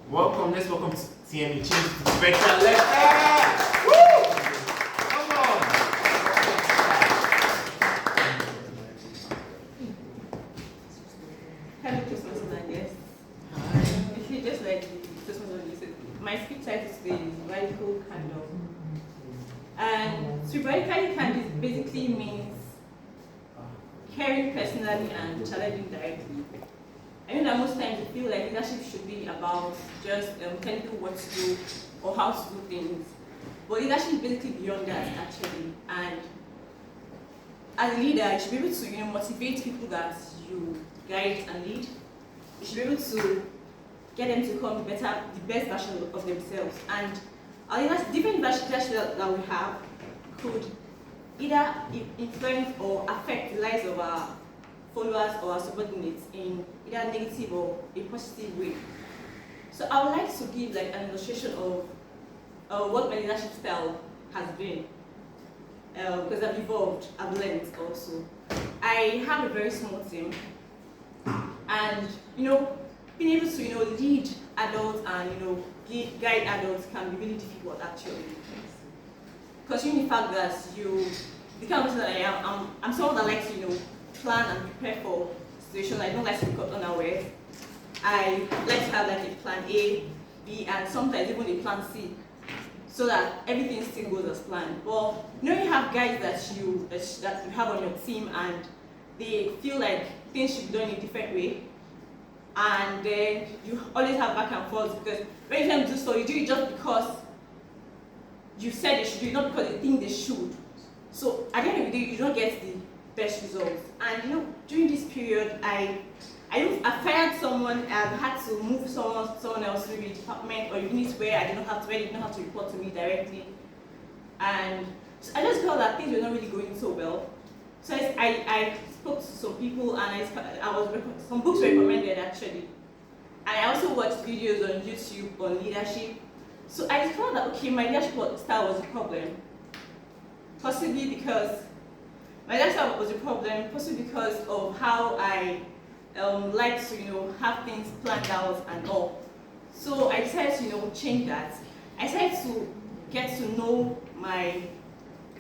Welcome, let's welcome to TME. Change to better. Let's Woo! Come on. Hello, Christmas and guests. If you just like the Christmas one, you said my speech title today is Radical Candor. And to radically candor basically means caring personally and challenging directly. I know that most times you feel like leadership should be about just telling people what to do or how to do things. But leadership is basically beyond that actually. And as a leader, you should be able to motivate people that you guide and lead. You should be able to get them to become the best version of themselves. And our different leadership that we have could either influence or affect the lives of our followers or our subordinates in either negative or a positive way. So I would like to give like an illustration of what my leadership style has been. Because I've evolved, I've learned also. I have a very small team, and being able to lead adults and guide adults can be really difficult actually. Because the fact that the kind of person that I am, I'm someone that likes to plan and prepare for situations. I don't like to be caught unawares. I like to have like a plan A, B, and sometimes even a plan C, so that everything still goes as planned. But you have guys that you have on your team, and they feel like things should be done in a different way, and then you always have back and forth because when you tell them to do so, you do it just because you said they should do it, not because they think they should. So at the end of the day, you don't get the best results. And during this period, I fired someone. I've had to move someone else to the department or unit where they didn't have to report to me directly. And so I just felt that things were not really going so well. So I spoke to some people, and some books were recommended actually. And I also watched videos on YouTube on leadership. So I felt that okay, my leadership style was a problem. Possibly because my lifestyle was a problem, possibly because of how I like to have things planned out and all. So I decided to change that. I decided to get to know my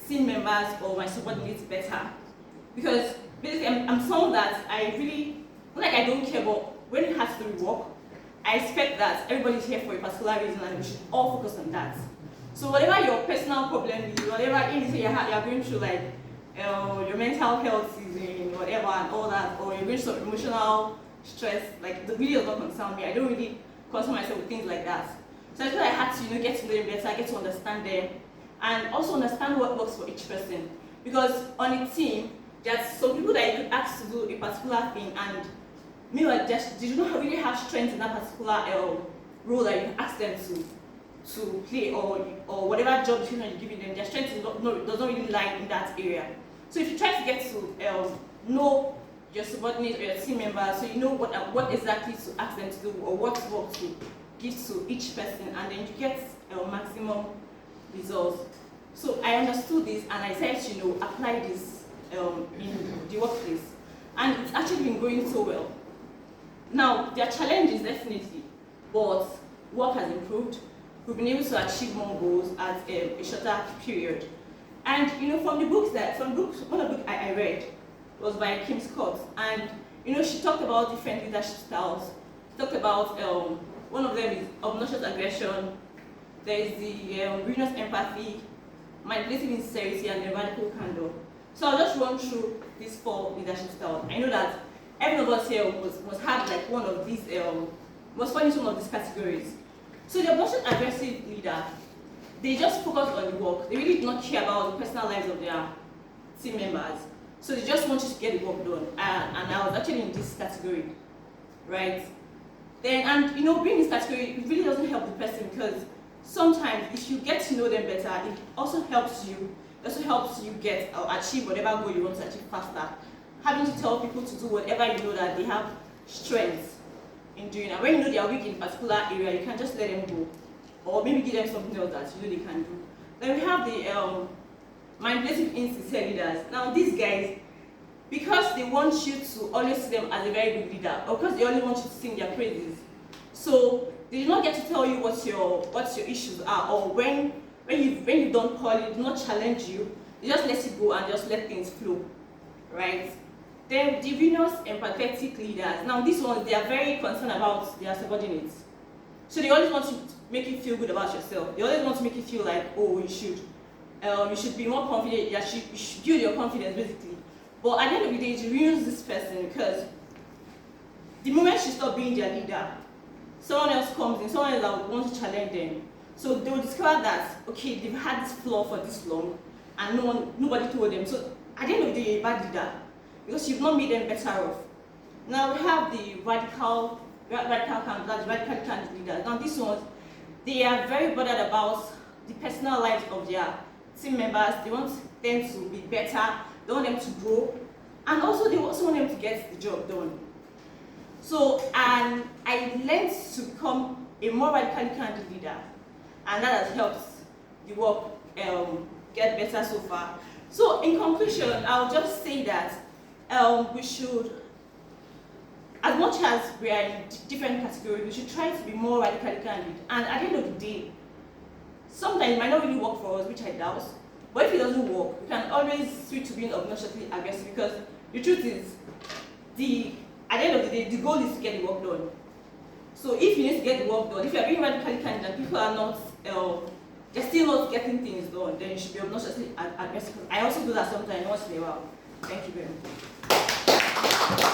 team members or my subordinates better, because basically I'm someone that I really I don't care, but when it has to do with work, I expect that everybody's here for a particular reason and we should all focus on that. So whatever your personal problem is, whatever anything you're going through, like your mental health is in whatever and all that, or you're going through some emotional stress, like the really does not concern me. I don't really concern myself with things like that. So I feel I had to get to know them better, get to understand them, and also understand what works for each person. Because on a team, there's some people that you could ask to do a particular thing, and meanwhile they do not really have strength in that particular role that you ask them to play, or whatever job description you're giving them. Their strength does not really lie in that area. So if you try to get to know your subordinate or your team member, so you know what exactly to ask them to do or what work to give to each person, and then you get maximum results. So I understood this, and I said apply this in the workplace, and it's actually been going so well. Now there are challenges definitely, but work has improved. We've been able to achieve more goals at a shorter period. And from one of the books I read was by Kim Scott, and she talked about different leadership styles. She talked about one of them is obnoxious aggression. There is the ruinous empathy, manipulative insincerity, and the radical candor. So I'll just run through these 4 leadership styles. I know that every one of us here must have like one of these, must fall into one of these categories. So the obnoxious aggressive leader, they just focus on the work. They really do not care about the personal lives of their team members. So they just want you to get the work done. And I was actually in this category, right? Then, being in this category, it really doesn't help the person, because sometimes if you get to know them better, it also helps you. Get or achieve whatever goal you want to achieve faster. Having to tell people to do whatever that they have strengths in doing, and when they are weak in a particular area, you can just let them go, or maybe give them something else that they can do. Then we have the manipulative insincere leaders. Now these guys, because they want you to always see them as a very good leader, or because they only want you to sing their praises. So They do not get to tell you what your issues are, or when you don't call it, do not challenge you. They just let you go and just let things flow, right? Then the Venus empathetic leaders. Now these ones, they are very concerned about their subordinates. So they always want to make you feel good about yourself. They always want to make you feel like, oh, you should be more confident. You should build your confidence, basically. But at the end of the day, it ruins this person, because the moment she stops being their leader, someone else comes in, someone else that wants to challenge them. So they will discover that, okay, they've had this flaw for this long, and nobody told them. So at the end of the day, you're a bad leader, because you've not made them better off. Now we have the radical candidate leaders. Now these ones, they are very bothered about the personal lives of their team members. They want them to be better, they want them to grow, and also they also want them to get the job done. So, and I learned to become a more radically candid leader, and that has helped the work get better so far. So in conclusion, I'll just say that we should, as much as we are in different categories, we should try to be more radically candid. And at the end of the day, sometimes it might not really work for us, which I doubt. But if it doesn't work, we can always switch to being obnoxiously aggressive, because the truth is, at the end of the day, the goal is to get the work done. So if you need to get the work done, if you are being radically candid and people are not, they're still not getting things done, then you should be obnoxiously aggressive. I also do that sometimes, once in a while. Thank you very much.